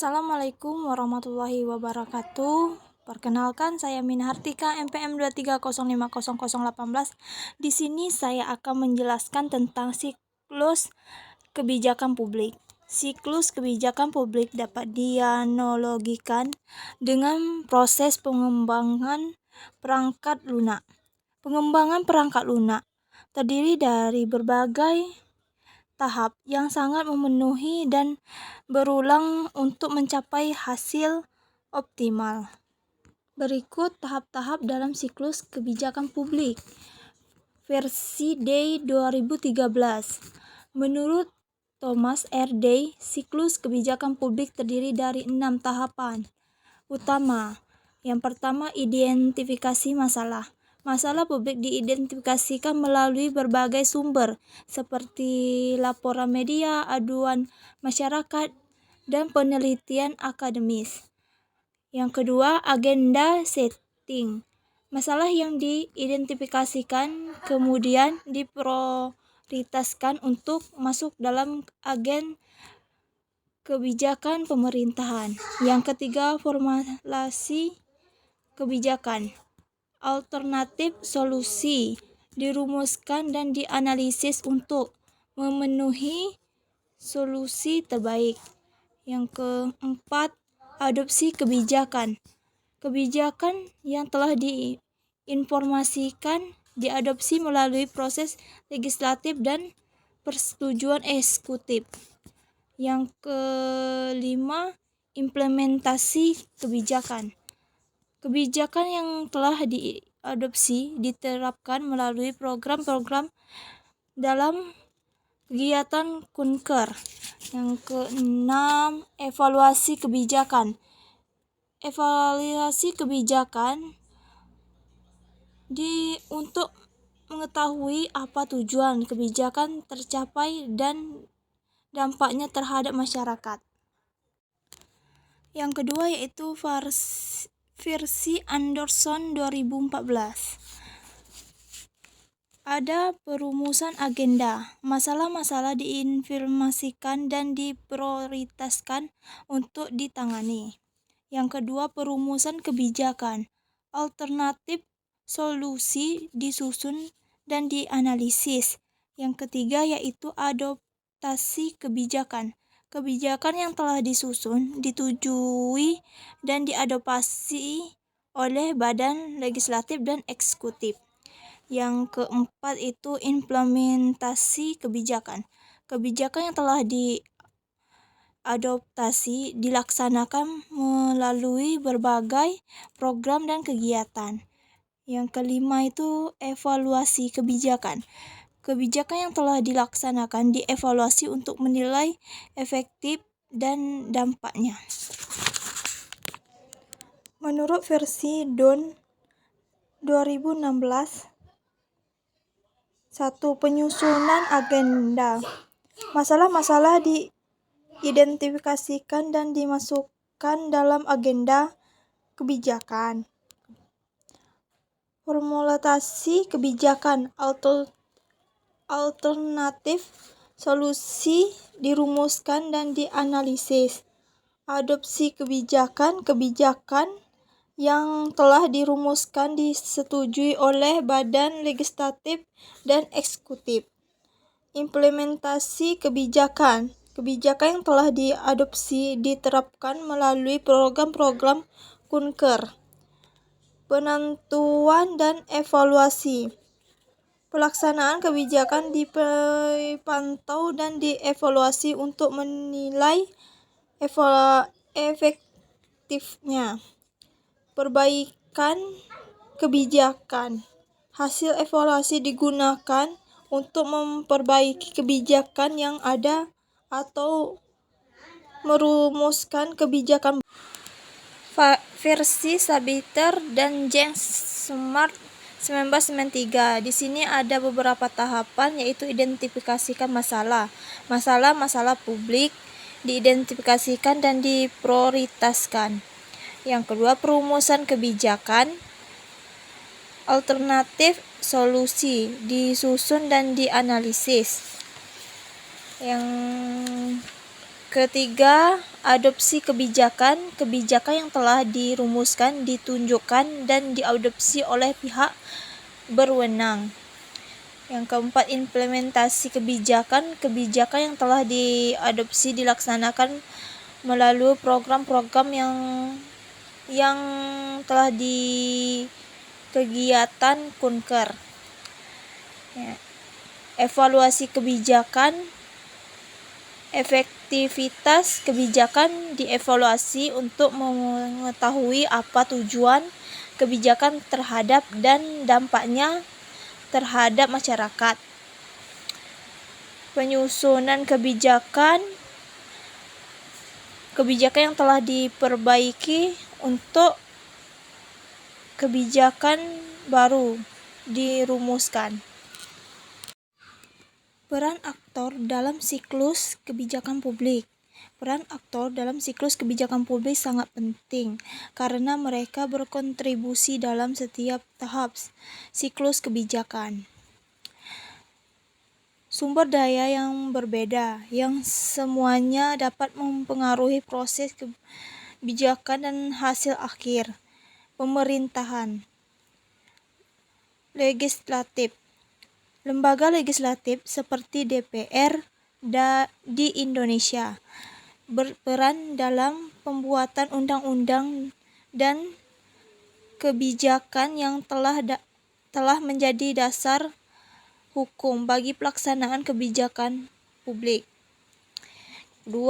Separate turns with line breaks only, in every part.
Assalamualaikum warahmatullahi wabarakatuh. Perkenalkan, saya Minhartika, NPM 230500018. Di sini saya akan menjelaskan tentang siklus kebijakan publik. Siklus kebijakan publik dapat dianalogikan dengan proses pengembangan perangkat lunak. Pengembangan perangkat lunak terdiri dari berbagai tahap yang sangat memenuhi dan berulang untuk mencapai hasil optimal. Berikut tahap-tahap dalam siklus kebijakan publik versi Day 2013. Menurut Thomas R. Day, siklus kebijakan publik terdiri dari 6 tahapan utama. Yang pertama, identifikasi masalah. Masalah publik diidentifikasikan melalui berbagai sumber seperti laporan media, aduan masyarakat, dan penelitian akademis. Yang kedua, agenda setting. Masalah yang diidentifikasikan kemudian diprioritaskan untuk masuk dalam agen kebijakan pemerintahan. Yang ketiga, formulasi kebijakan. Alternatif solusi dirumuskan dan dianalisis untuk memenuhi solusi terbaik. Yang keempat, adopsi kebijakan. Kebijakan yang telah diinformasikan diadopsi melalui proses legislatif dan persetujuan eksekutif. Yang kelima, implementasi kebijakan. Kebijakan yang telah diadopsi diterapkan melalui program-program dalam kegiatan kunker. Yang keenam, evaluasi kebijakan. Evaluasi kebijakan untuk mengetahui apa tujuan kebijakan tercapai dan dampaknya terhadap masyarakat. Yang kedua yaitu versi Anderson 2014. Ada perumusan agenda. Masalah-masalah diinformasikan dan diprioritaskan untuk ditangani. Yang kedua, perumusan kebijakan. Alternatif solusi disusun dan dianalisis. Yang ketiga yaitu adaptasi kebijakan. Kebijakan yang telah disusun, ditujui, dan diadopsi oleh badan legislatif dan eksekutif. Yang keempat itu implementasi kebijakan. Kebijakan yang telah diadoptasi dilaksanakan melalui berbagai program dan kegiatan. Yang kelima itu evaluasi kebijakan. Kebijakan yang telah dilaksanakan dievaluasi untuk menilai efektif dan dampaknya. Menurut versi Don 2016, 1. Penyusunan agenda. Masalah-masalah diidentifikasikan dan dimasukkan dalam agenda kebijakan. Formulasi kebijakan. Alternatif solusi dirumuskan dan dianalisis. Adopsi kebijakan. Kebijakan yang telah dirumuskan disetujui oleh badan legislatif dan eksekutif. Implementasi kebijakan. Kebijakan yang telah diadopsi diterapkan melalui program-program kunker. Penentuan dan evaluasi. Pelaksanaan kebijakan dipantau dan dievaluasi untuk menilai efektifnya. Perbaikan kebijakan. Hasil evaluasi digunakan untuk memperbaiki kebijakan yang ada atau merumuskan kebijakan. Versi Sabiter dan James Smart 1993. Di sini ada beberapa tahapan yaitu identifikasikan masalah. Masalah publik diidentifikasikan dan diprioritaskan. Yang kedua, perumusan kebijakan. Alternatif solusi disusun dan dianalisis. Yang ketiga, Adopsi kebijakan yang telah dirumuskan, ditunjukkan, dan diadopsi oleh pihak berwenang. Yang keempat, implementasi kebijakan yang telah diadopsi dilaksanakan melalui program-program yang telah di kegiatan kunker. Ya. Evaluasi kebijakan, efektivitas kebijakan dievaluasi untuk mengetahui apa tujuan kebijakan terhadap dan dampaknya terhadap masyarakat. Penyusunan kebijakan yang telah diperbaiki untuk kebijakan baru dirumuskan. Peran aktor dalam siklus kebijakan publik. Peran aktor dalam siklus kebijakan publik sangat penting karena mereka berkontribusi dalam setiap tahap siklus kebijakan. Sumber daya yang berbeda, yang semuanya dapat mempengaruhi proses kebijakan dan hasil akhir. Pemerintahan. Legislatif. Lembaga legislatif seperti DPR di Indonesia berperan dalam pembuatan undang-undang dan kebijakan yang telah menjadi dasar hukum bagi pelaksanaan kebijakan publik. 2.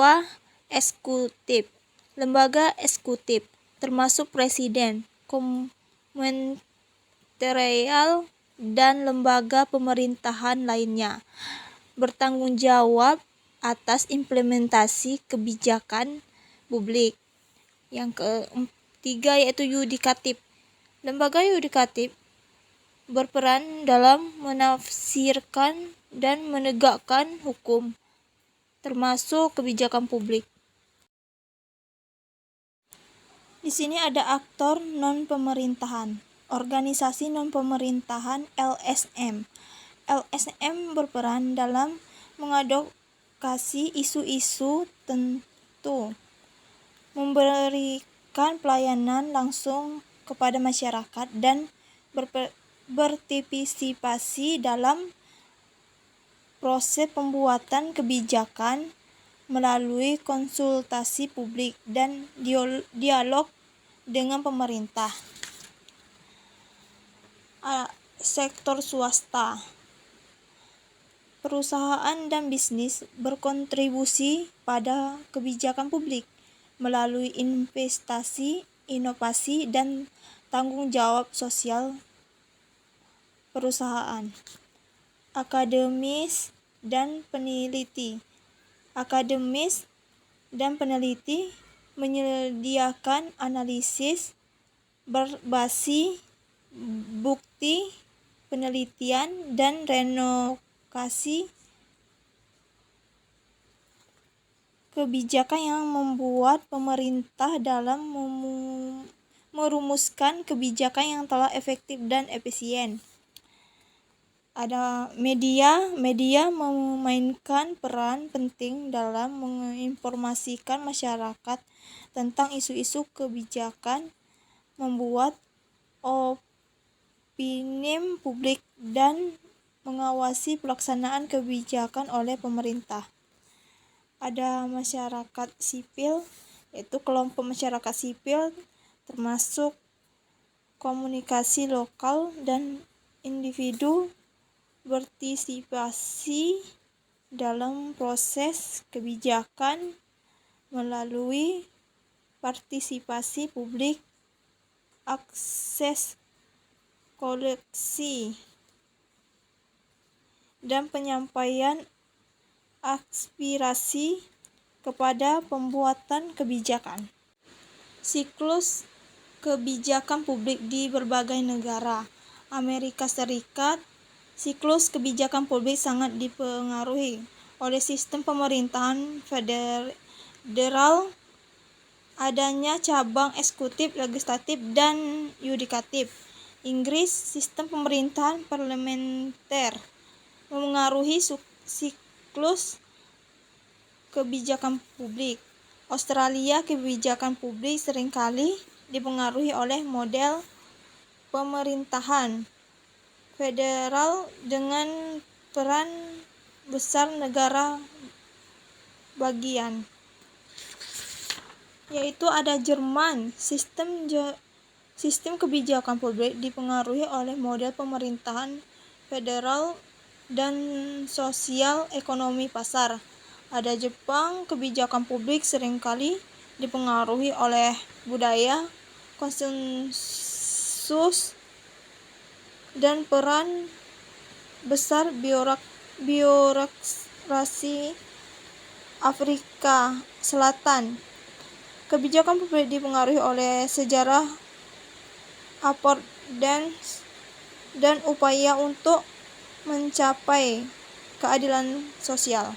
Eksekutif. Lembaga eksekutif termasuk presiden, kementerial, dan lembaga pemerintahan lainnya bertanggung jawab atas implementasi kebijakan publik. Yang ketiga yaitu yudikatif. Lembaga yudikatif berperan dalam menafsirkan dan menegakkan hukum, termasuk kebijakan publik. Di sini ada aktor non-pemerintahan. Organisasi non-pemerintahan LSM. LSM berperan dalam mengadvokasi isu-isu tertentu, memberikan pelayanan langsung kepada masyarakat, dan berpartisipasi dalam proses pembuatan kebijakan melalui konsultasi publik dan dialog dengan pemerintah. Sektor swasta. Perusahaan dan bisnis berkontribusi pada kebijakan publik melalui investasi, inovasi, dan tanggung jawab sosial perusahaan. Akademis dan peneliti. Akademis dan peneliti menyediakan analisis berbasis bukti penelitian dan renovasi kebijakan yang membuat pemerintah dalam merumuskan kebijakan yang telah efektif dan efisien. Ada media memainkan peran penting dalam menginformasikan masyarakat tentang isu-isu kebijakan, membuat opini publik, dan mengawasi pelaksanaan kebijakan oleh pemerintah. Ada masyarakat sipil, yaitu kelompok masyarakat sipil termasuk komunikasi lokal dan individu berpartisipasi dalam proses kebijakan melalui partisipasi publik, akses koleksi, dan penyampaian aspirasi kepada pembuatan kebijakan. Siklus kebijakan publik di berbagai negara. Amerika Serikat, siklus kebijakan publik sangat dipengaruhi oleh sistem pemerintahan federal, adanya cabang eksekutif, legislatif, dan yudikatif. Inggris, sistem pemerintahan parlementer memengaruhi siklus kebijakan publik. Australia, kebijakan publik seringkali dipengaruhi oleh model pemerintahan federal dengan peran besar negara bagian, yaitu ada Jerman. Sistem kebijakan publik dipengaruhi oleh model pemerintahan federal dan sosial ekonomi pasar. Ada Jepang, kebijakan publik seringkali dipengaruhi oleh budaya, konsensus, dan peran besar birokrasi. Afrika Selatan, kebijakan publik dipengaruhi oleh sejarah apartheid dan upaya untuk mencapai keadilan sosial.